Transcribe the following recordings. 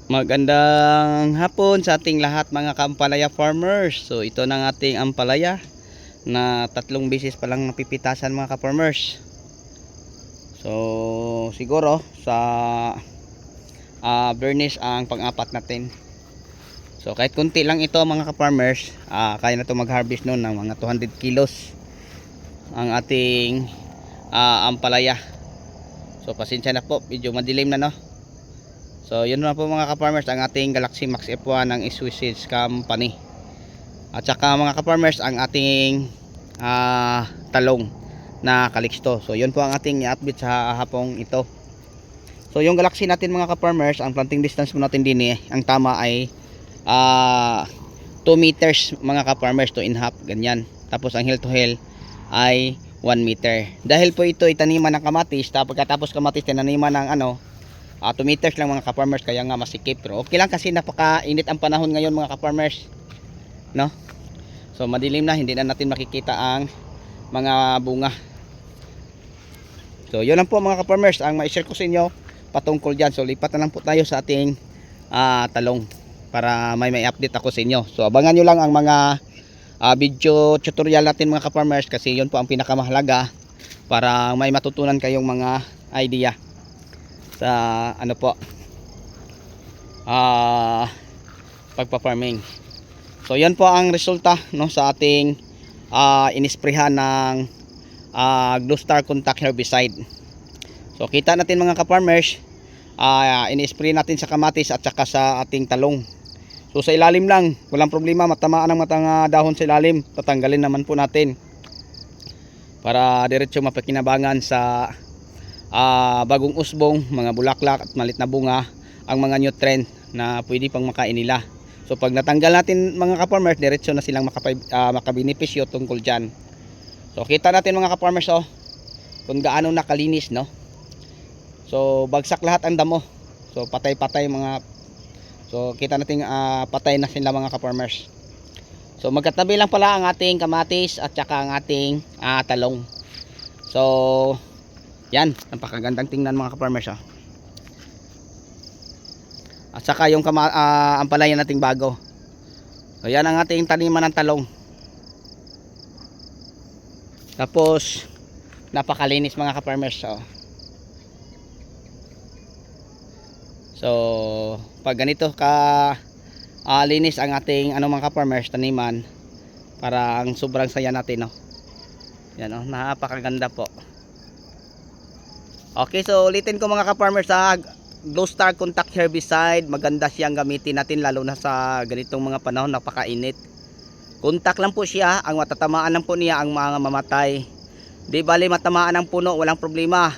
Magandang hapon sa ating lahat mga kaampalaya farmers. So ito na ang ating ampalaya na 3 beses pa lang napipitasan mga ka-farmers. So siguro sa burnish ang pang-apat natin. So kahit kunti lang ito mga ka-farmers, kaya na ito mag-harvest noon ng mga 200 kilos ang ating ampalaya. So pasensya na po, medyo madilim na, no. So yun na po mga ka-farmers ang ating Galaxy Max F1 ng Swiss Seeds Company. At saka mga ka-farmers ang ating talong na Calixto. So yun po ang ating i-update sa hapong ito. So yung Galaxy natin mga ka-farmers, ang planting distance mo natin din ang tama ay 2 meters mga ka-farmers, 2.5 ganyan. Tapos ang hill to hill ay 1 meter. Dahil po ito itaniman ng kamatis, pagkatapos kamatis tinaniman ng 2 meters lang mga ka-farmers, kaya nga masikip. Pero okay lang kasi napakainit ang panahon ngayon mga ka-farmers, no? So madilim na, hindi na natin makikita ang mga bunga. So yun lang po mga ka-farmers ang ma-share ko sa inyo patungkol dyan. So lipat na lang po tayo sa ating talong para may update ako sa inyo. So abangan nyo lang ang mga video tutorial natin mga ka-farmers, kasi yun po ang pinakamahalaga para may matutunan kayong mga idea sa pagpa-farming. So yan po ang resulta, no, sa ating inisprehan ng Gluestar Contact Herbicide. So kita natin mga ka-farmers, inispray natin sa kamatis at saka sa ating talong. So sa ilalim lang, walang problema, matamaan ang matang dahon sa ilalim, tatanggalin naman po natin para diretso mapakinabangan sa bagong usbong, mga bulaklak at malit na bunga ang mga nutrient na pwede pang makain nila. So pag natanggal natin mga ka-farmers, diretso na silang makabenepisyo tungkol dyan. So kita natin mga ka-farmers kung gaano nakalinis, no. So bagsak lahat ang damo. So patay-patay so kita natin patay na sila mga ka-farmers. So magkatabi lang pala ang ating kamatis at saka ang ating talong. So yan, napakagandang tingnan mga ka-farmers. At saka yung ampalaya nating bago. So yan ang ating taniman ng talong. Tapos napakalinis mga ka-farmers. So pag ganito linis ang ating mga ka-farmers taniman, parang sobrang saya natin, no. Yan napakaganda po. Okay, so ulitin ko mga ka-farmers, Gluestar Contact Herbicide, maganda siyang gamitin natin lalo na sa ganitong mga panahon, napakainit. Contact lang po siya, ang matatamaan lang po niya ang mga mamatay. Di bali matamaan ang puno, walang problema.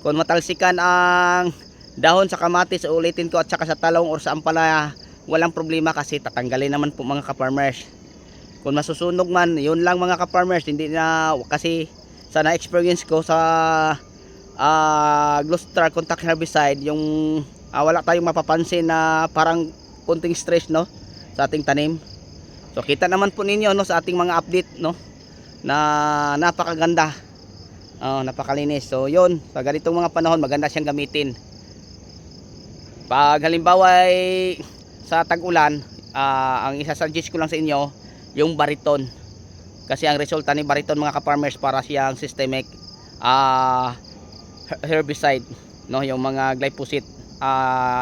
Kung matalsikan ang dahon sa kamatis, ulitin ko, at saka sa talong or sa ampalaya, walang problema kasi tatanggalin naman po mga ka-farmers. Kung masusunog man, yun lang mga ka-farmers, hindi na, kasi sa na-experience ko sa Gluestar Contact Herbicide, yung wala tayong mapapansin na parang konting stress, no, sa ating tanim. So kita naman po ninyo, no, sa ating mga update, no, na napakaganda, napakalinis. So yun, sa ganitong mga panahon maganda siyang gamitin. Pag halimbawa ay sa tag-ulan, ang isa-suggest ko lang sa inyo yung Bariton, kasi ang resulta ni Bariton mga ka-farmers, para siyang systemic herbicide, no, yung mga glyphosate,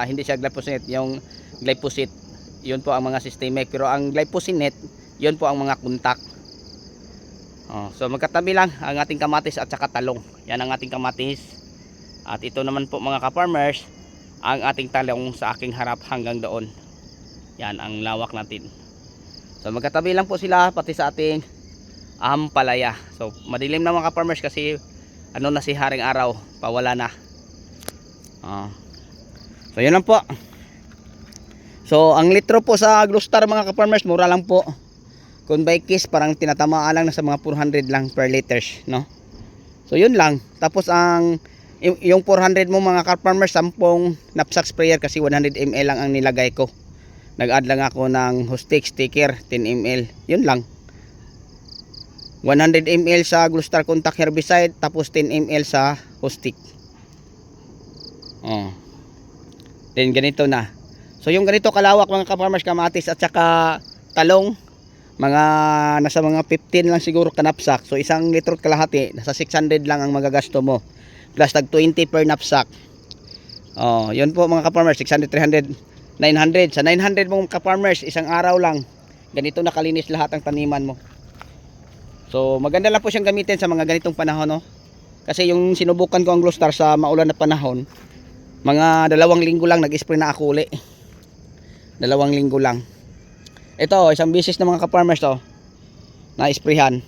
hindi siya glyphosate, yung glyphosate, yun po ang mga systemic, pero ang glyphosate yun po ang mga contact. So magkatabi lang ang ating kamatis at saka talong. Yan ang ating kamatis, at ito naman po mga ka-farmers ang ating talong sa aking harap hanggang doon. Yan ang lawak natin. So magkatabi lang po sila pati sa ating ampalaya. So madilim na mga ka-farmers kasi na si haring araw, pawala na. So yun lang po. So ang litro po sa Gluestar mga ka-farmers, mura lang po. Kung by case, parang tinatamaan lang na sa mga 400 lang per liters, no. So yun lang. Tapos yung 400 mo mga ka-farmers, 10 knapsack sprayer, kasi 100 ml lang ang nilagay ko. Nag-add lang ako ng hostik sticker 10 ml. Yun lang. 100 ml sa Gluestar Contact Herbicide, tapos 10 ml sa hostik. Then ganito na. So yung ganito kalawak mga ka-farmers, kamatis at saka talong, mga nasa mga 15 lang siguro kanapsak. So isang litro at kalahati, nasa 600 lang ang magagasto mo. Plus tag 20 per knapsack. Oh, yun po mga ka-farmers, 600, 300, 900. Sa 900 mong ka-farmers, isang araw lang, ganito nakalinis lahat ang taniman mo. So maganda lang po siyang gamitin sa mga ganitong panahon, no? Kasi yung sinubukan ko ang Glostar sa maulan na panahon, mga 2 linggo lang nag-spray na ako uli. 2 linggo lang. Ito, isang bisis na mga ka-farmers to, na sprayhan.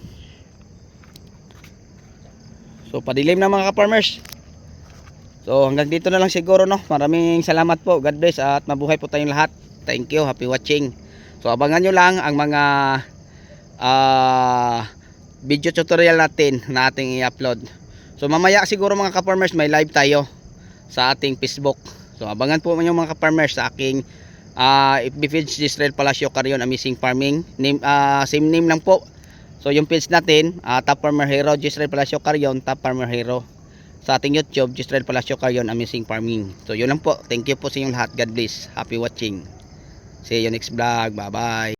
So padilim na mga ka-farmers. So hanggang dito na lang siguro, no. Maraming salamat po. God bless at mabuhay po tayong lahat. Thank you. Happy watching. So abangan nyo lang ang mga video tutorial natin na ating i-upload. So mamaya siguro mga ka-farmers may live tayo sa ating Facebook. So abangan po nyo mga ka-farmers sa aking FB page, Jezreel Palacio Carion Amazing Farming. Name, same name lang po. So yung page natin, Top Farmer Hero, Jezreel Palacio Carion, Top Farmer Hero. Sa ating YouTube, Jezreel Palacio Carion Amazing Farming. So yun lang po. Thank you po sa inyong lahat. God bless. Happy watching. See you next vlog. Bye bye.